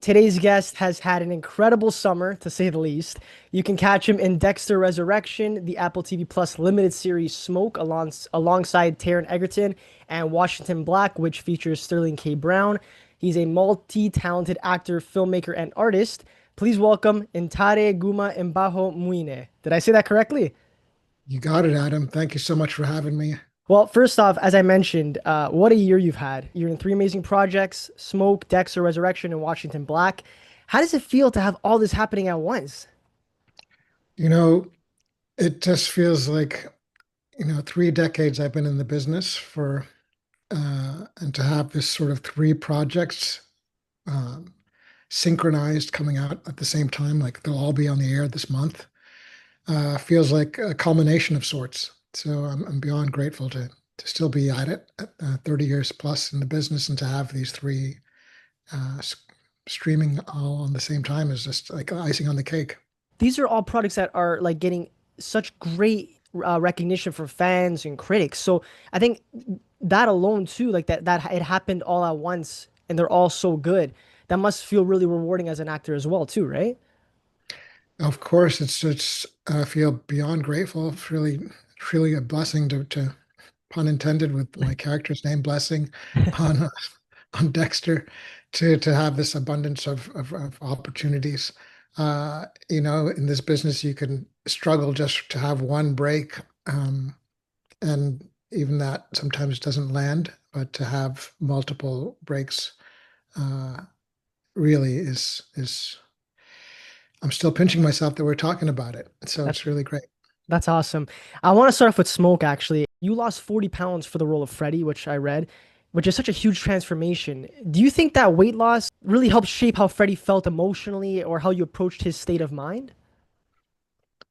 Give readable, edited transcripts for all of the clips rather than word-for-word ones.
Today's guest has had an incredible summer, to say the least. You can catch him in Dexter Resurrection, the Apple TV Plus limited series Smoke, alongside Taron Egerton, and Washington Black, which features Sterling K. Brown. He's a multi-talented actor, filmmaker, and artist. Please welcome Ntare Guma Mbaho Mwine. Did I say that correctly? You got it, Adam. Thank you so much for having me. Well, first off, as I mentioned, what a year you've had. You're in three amazing projects: Smoke, Dexter Resurrection, and Washington Black. How does it feel to have all this happening at once? You know, it just feels like, 3 decades I've been in the business and to have this sort of three projects um, synchronized coming out at the same time, like they'll all be on the air this month, feels like a culmination of sorts. So I'm beyond grateful to still be at it, 30 years plus in the business, and to have these three uh, s- streaming all on the same time is just like icing on the cake. These are all products that are like getting such great recognition from fans and critics. So I think that alone too, like that it happened all at once, and they're all so good. That must feel really rewarding as an actor as well, too, right? Of course, it's I feel beyond grateful. It's really a blessing to pun intended with my character's name blessing on on Dexter to have this abundance of opportunities. In this business, you can struggle just to have one break, and even that sometimes doesn't land. But to have multiple breaks uh, really is I'm still pinching myself that we're talking about it. So That it's really great. that's awesome. I want to start off with Smoke, actually. You lost 40 pounds for the role of Freddy, which I read, which is such a huge transformation. Do you think that weight loss really helped shape how Freddy felt emotionally or how you approached his state of mind?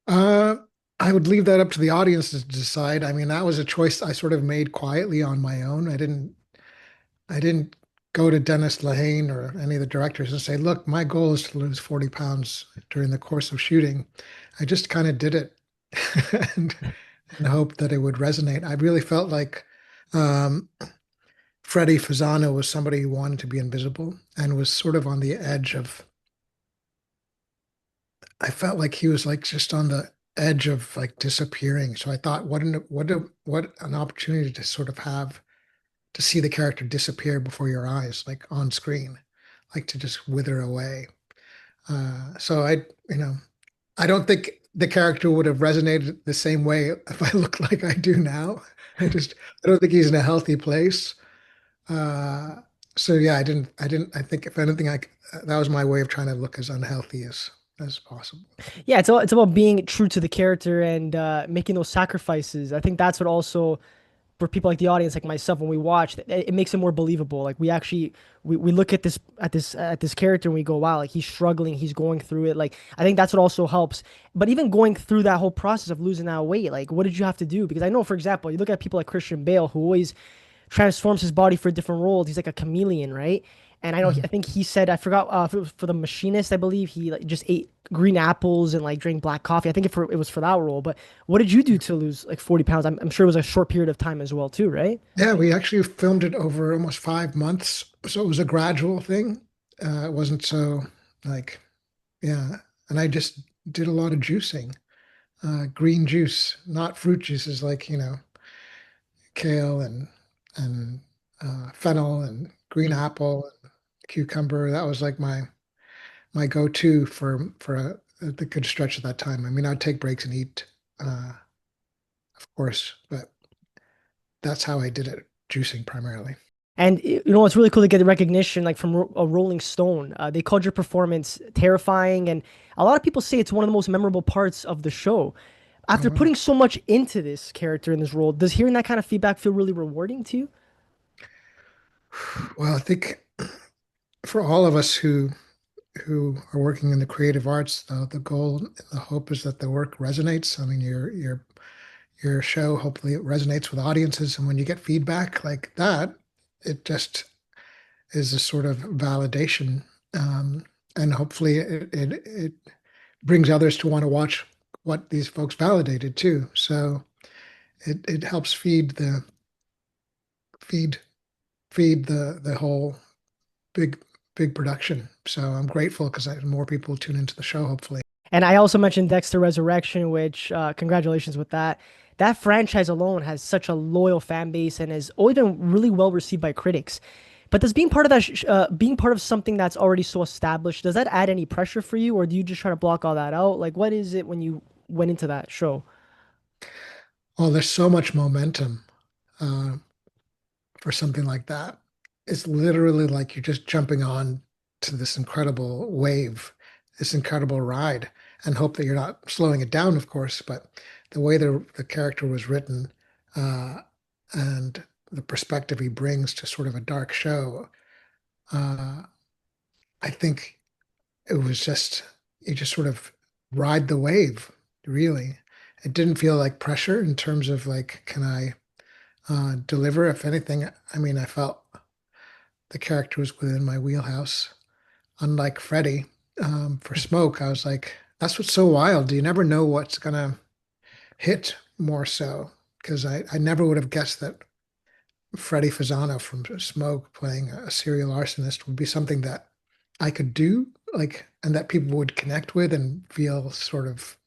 Uh, I would leave that up to the audience to decide. I mean, that was a choice I sort of made quietly on my own. I didn't go to Dennis Lehane or any of the directors and say, "Look, my goal is to lose 40 pounds during the course of shooting." I just kind of did it and, and hoped that it would resonate. I really felt like um, Freddie Fasano was somebody who wanted to be invisible and was sort of on the edge of I felt like he was like just on the edge of like disappearing. So I thought, what an opportunity to sort of have to see the character disappear before your eyes, like on screen, like to just wither away. So I don't think the character would have resonated the same way if I looked like I do now. I don't think he's in a healthy place. Uh, so yeah, I think if anything, that was my way of trying to look as unhealthy as possible. Yeah, it's about being true to the character and making those sacrifices. I think that's what also for people like the audience, like myself, when we watch, it makes it more believable. Like we actually we look at this character and we go, wow, like he's struggling, he's going through it. Like I think that's what also helps. But even going through that whole process of losing that weight, like what did you have to do? Because I know, for example, you look at people like Christian Bale, who always transforms his body for different roles. He's like a chameleon, right? And I know I Mhm. think he said I forgot for the machinist, I believe he like just ate green apples and like drank black coffee. I think it was for that role. But what did you do to lose like 40 pounds? I'm sure it was a short period of time as well too, right? Yeah, we actually filmed it over almost 5 months, so it was a gradual thing. It wasn't so like, yeah, and I just did a lot of juicing, green juice, not fruit juices like, kale and fennel and green apple and cucumber. That was like my go-to for the good stretch of that time. I mean, I'd take breaks and eat, of course, but that's how I did it, juicing primarily. And you know, it's really cool to get the recognition like from a Rolling Stone. They called your performance terrifying, and a lot of people say it's one of the most memorable parts of the show. Oh, After wow. putting so much into this character in this role, does hearing that kind of feedback feel really rewarding to you? Well, I think for all of us who are working in the creative arts, the goal, the hope is that the work resonates. I mean, your show hopefully it resonates with audiences, and when you get feedback like that, it just is a sort of validation, and hopefully it brings others to want to watch what these folks validated too. So it helps feed feed the whole big big production. So I'm grateful because more people tune into the show, hopefully. And I also mentioned Dexter Resurrection, which congratulations with that. That franchise alone has such a loyal fan base and has always been really well received by critics. But does being part of being part of something that's already so established, does that add any pressure for you, or do you just try to block all that out? Like, what is it when you went into that show? Oh, there's so much momentum uh, for something like that. It's literally like you're just jumping on to this incredible wave, this incredible ride, and hope that you're not slowing it down, of course. But the way the character was written uh, and the perspective he brings to sort of a dark show, uh, I think it was just, you just sort of ride the wave, really. It didn't feel like pressure in terms of like, can I deliver? If anything, I mean, I felt the character was within my wheelhouse. Unlike Freddy, for Smoke, I was like, that's what's so wild. You never know what's gonna hit more so. Because I never would have guessed that Freddy Fasano from Smoke playing a serial arsonist would be something that I could do, like, and that people would connect with and feel sort of.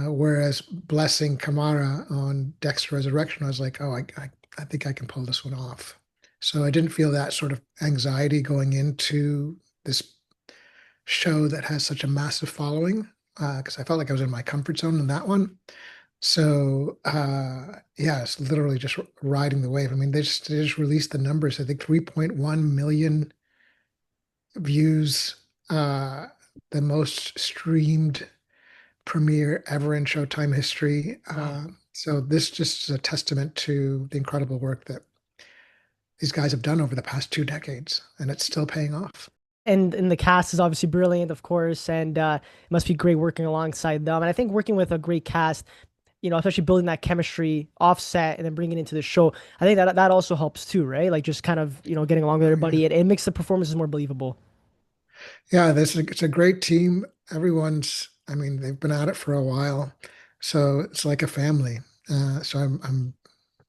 Whereas Blessing Kamara on Dexter Resurrection, I was like, oh, I think I can pull this one off. So I didn't feel that sort of anxiety going into this show that has such a massive following, because I felt like I was in my comfort zone in that one. So yeah, it's literally just riding the wave. I mean, they just released the numbers. I think 3.1 million views, uh, the most streamed premiere ever in Showtime history. Wow. So this just is a testament to the incredible work that these guys have done over the past 2 decades, and it's still paying off. And the cast is obviously brilliant, of course, and it must be great working alongside them. And I think working with a great cast, especially building that chemistry offset and then bringing it into the show, I think that also helps too, right? Like just kind of, getting along with Oh, yeah. everybody. It makes the performances more believable. Yeah, it's a great team. Everyone's, I mean, they've been at it for a while, so it's like a family. So I'm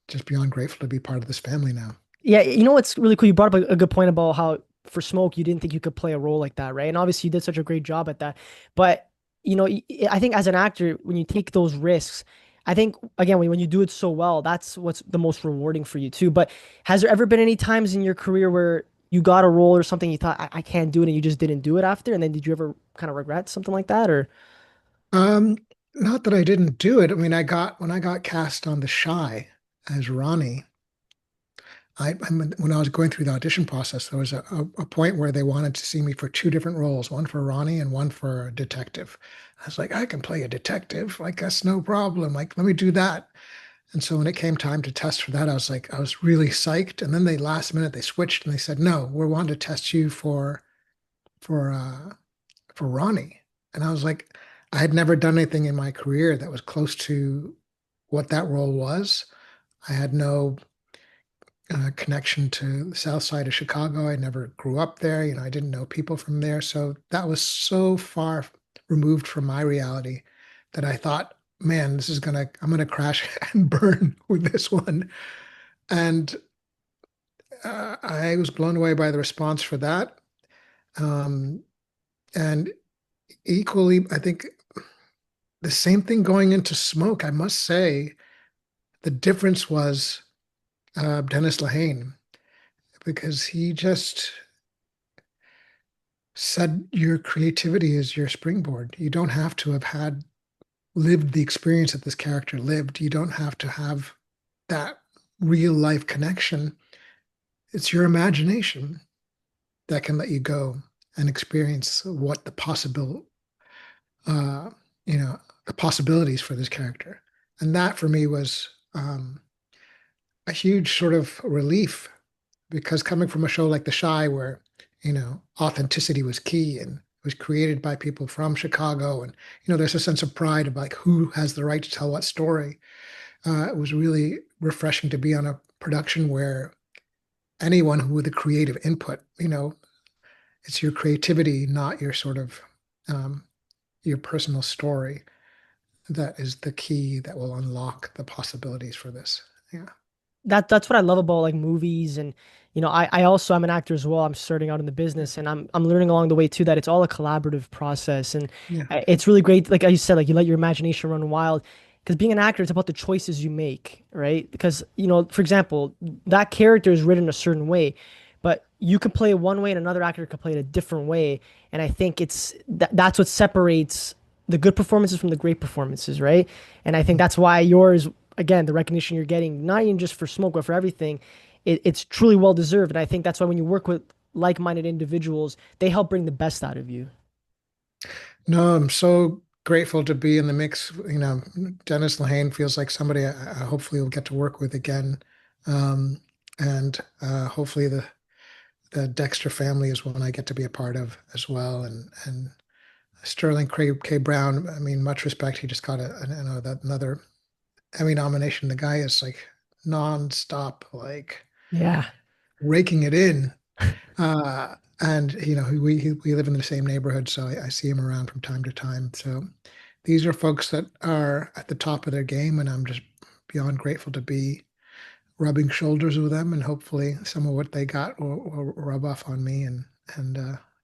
just beyond grateful to be part of this family now. Yeah, what's really cool? You brought up a good point about how for Smoke you didn't think you could play a role like that, right? And obviously you did such a great job at that. But I think as an actor, when you take those risks, I think again when you do it so well, that's what's the most rewarding for you too. But has there ever been any times in your career where you got a role or something you thought I can't do it and you just didn't do it after? And then did you ever kind of regret something like that or? Um, Not that I didn't do it. I mean, when I got cast on The Shy as Ronnie, when I was going through the audition process, there was a point where they wanted to see me for two different roles, one for Ronnie and one for a detective. I was like, I can play a detective. Like, that's no problem. Like, let me do that. And so when it came time to test for that, I was really psyched. And then they last minute they switched and they said, no, we're wanting to test you for uh for Ronnie. And I was like, I had never done anything in my career that was close to what that role was. I had no connection to the south side of Chicago. I never grew up there. I didn't know people from there. So that was so far removed from my reality that I thought, man, I'm gonna crash and burn with this one. And I was blown away by the response for that. Um, and equally, I think the same thing going into Smoke, I must say, the difference was Dennis Lehane, because he just said your creativity is your springboard. You don't have to have had lived the experience that this character lived. You don't have to have that real life connection. It's your imagination that can let you go and experience what uh, you know, the possibilities for this character. And that for me was a huge sort of relief because coming from a show like The Shy, where authenticity was key and was created by people from Chicago, and there's a sense of pride of like who has the right to tell what story. It was really refreshing to be on a production where anyone who with a creative input, it's your creativity, not your sort of um, your personal story, that is the key that will unlock the possibilities for this. Yeah. That's what I love about like movies and I also I'm an actor as well. I'm starting out in the business, and I'm learning along the way too that it's all a collaborative process, and Yeah. it's really great. Like you said, like you let your imagination run wild. Because being an actor, it's about the choices you make, right? Because, for example, that character is written a certain way, but you could play it one way and another actor could play it a different way. And I think that's what separates the good performances from the great performances, right? And I think that's why yours, again, the recognition you're getting, not even just for Smoke, but for everything, it's truly well deserved. And I think that's why when you work with like-minded individuals, they help bring the best out of you. No, I'm so grateful to be in the mix. Dennis Lehane feels like somebody I hopefully will get to work with again. Um, and hopefully the Dexter family is one I get to be a part of as well. And Sterling Craig K. Brown, I mean, much respect. He just got another Emmy nomination. The guy is like nonstop, like Yeah. raking it in. And we live in the same neighborhood, so I see him around from time to time. So these are folks that are at the top of their game, and I'm just beyond grateful to be rubbing shoulders with them, and hopefully some of what they got will rub off on me and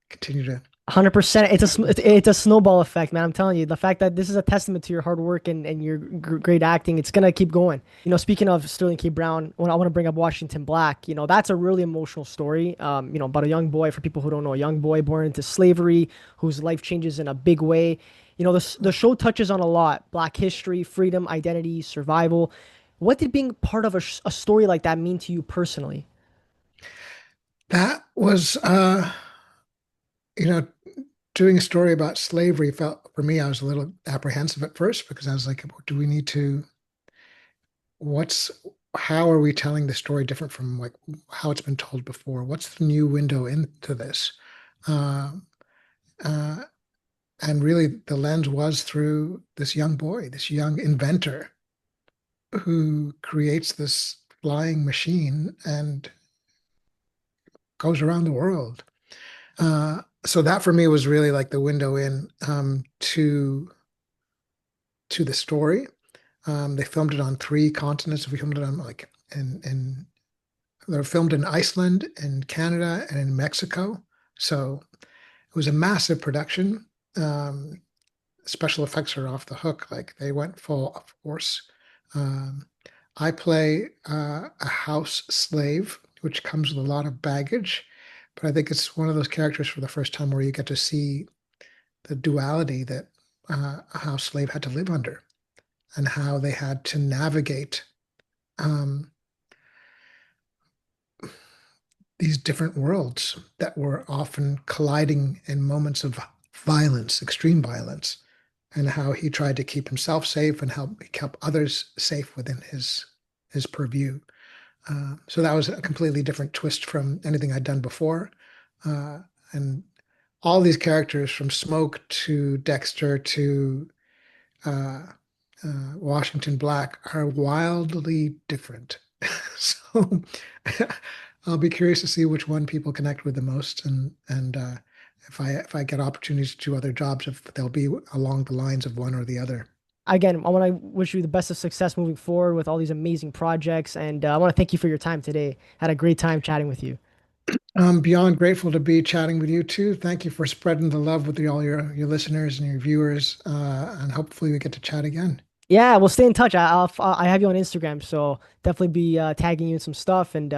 continue to. 100%. It's a snowball effect, man. I'm telling you, the fact that this is a testament to your hard work and your great acting, it's gonna keep going. Speaking of Sterling K. Brown, when I want to bring up Washington Black, that's a really emotional story. About a young boy. For people who don't know, a young boy born into slavery, whose life changes in a big way. The show touches on a lot: Black history, freedom, identity, survival. What did being part of a story like that mean to you personally? That was, you know, doing a story about slavery felt for me, I was a little apprehensive at first because I was like, do we need to, what's, how are we telling the story different from like how it's been told before? What's the new window into this? Uh, uh, and really, the lens was through this young boy, this young inventor who creates this flying machine and goes around the world. So that for me was really like the window in to the story. They filmed it on three continents. We filmed it on like in they were filmed in Iceland, in Canada, and in Mexico. So it was a massive production. Um, Special effects are off the hook. Like they went full force. Um, I play a house slave, which comes with a lot of baggage, but I think it's one of those characters for the first time where you get to see the duality that a house slave had to live under and how they had to navigate um, these different worlds that were often colliding in moments of violence, extreme violence, and how he tried to keep himself safe and help he kept others safe within his purview. So that was a completely different twist from anything I'd done before. And all these characters, from Smoke to Dexter to uh, Washington Black, are wildly different. So I'll be curious to see which one people connect with the most, and if I get opportunities to do other jobs, if they'll be along the lines of one or the other. Again, I want to wish you the best of success moving forward with all these amazing projects. And I want to thank you for your time today. Had a great time chatting with you. I'm beyond grateful to be chatting with you too. Thank you for spreading the love with all your listeners and your viewers, and hopefully we get to chat again. Yeah, we'll stay in touch. I have you on Instagram, so definitely be tagging you in some stuff. And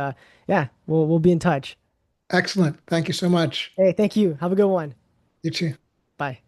yeah, we'll be in touch. Excellent. Thank you so much. Hey, thank you. Have a good one. You too. Bye.